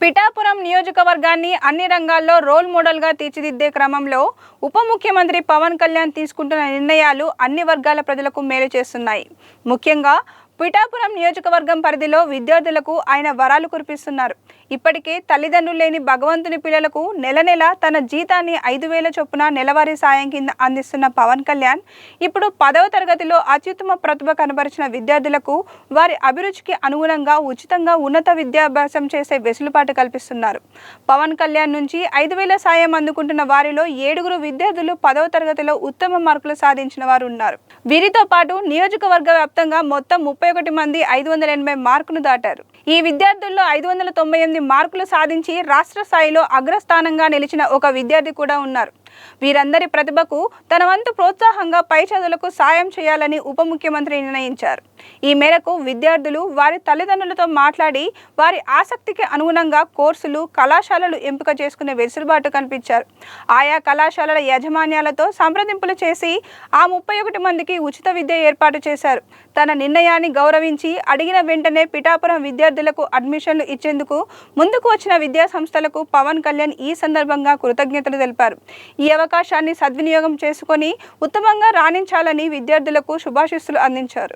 పిఠాపురం నియోజకవర్గాన్ని అన్ని రంగాల్లో రోల్ మోడల్గా తీర్చిదిద్దే క్రమంలో ఉప ముఖ్యమంత్రి పవన్ కళ్యాణ్ తీసుకుంటున్న నిర్ణయాలు అన్ని వర్గాల ప్రజలకు మేలు చేస్తున్నాయి. ముఖ్యంగా పిఠాపురం నియోజకవర్గం పరిధిలో విద్యార్థులకు ఆయన వరాలు కురిపిస్తున్నారు. ఇప్పటికే తల్లిదండ్రులు లేని భగవంతుని పిల్లలకు నెల నెల తన జీతాన్ని 5,000 చొప్పున నెలవారీ సాయం కింద అందిస్తున్న పవన్ కళ్యాణ్ ఇప్పుడు 10వ తరగతిలో అత్యుత్తమ ప్రతిభ కనబరిచిన విద్యార్థులకు వారి అభిరుచికి అనుగుణంగా ఉచితంగా ఉన్నత విద్యాభ్యాసం చేసే వెసులుబాటు కల్పిస్తున్నారు. పవన్ కళ్యాణ్ నుంచి 5,000 సాయం అందుకుంటున్న వారిలో 7 విద్యార్థులు 10వ తరగతిలో ఉత్తమ మార్కులు సాధించిన వారు ఉన్నారు. వీరితో పాటు నియోజకవర్గ వ్యాప్తంగా మొత్తం 31 మంది 580 మార్కును దాటారు. ఈ విద్యార్థుల్లో 598 మార్కులు సాధించి రాష్ట్ర స్థాయిలో అగ్రస్థానంగా నిలిచిన ఒక విద్యార్థి కూడా ఉన్నారు. వీరందరి ప్రతిభకు తన వంతు ప్రోత్సాహంగా పై చదువులకు సాయం చేయాలని ఉప ముఖ్యమంత్రి నిర్ణయించారు. ఈ మేరకు విద్యార్థులు వారి తల్లిదండ్రులతో మాట్లాడి వారి ఆసక్తికి అనుగుణంగా కోర్సులు, కళాశాలలు ఎంపిక చేసుకునే వెసులుబాటు కల్పించారు. ఆయా కళాశాలల యాజమాన్యాలతో సంప్రదింపులు చేసి ఆ 31 మందికి ఉచిత విద్య ఏర్పాటు చేశారు. తన నిర్ణయాన్ని గౌరవించి అడిగిన వెంటనే పిఠాపురం విద్యార్థులకు అడ్మిషన్లు ఇచ్చేందుకు ముందుకు వచ్చిన విద్యా సంస్థలకు పవన్ కళ్యాణ్ ఈ సందర్భంగా కృతజ్ఞతలు తెలిపారు. ఈ అవకాశాన్ని సద్వినియోగం చేసుకొని ఉత్తమంగా రాణించాలని విద్యార్థులకు శుభాశీస్సులు అందించారు.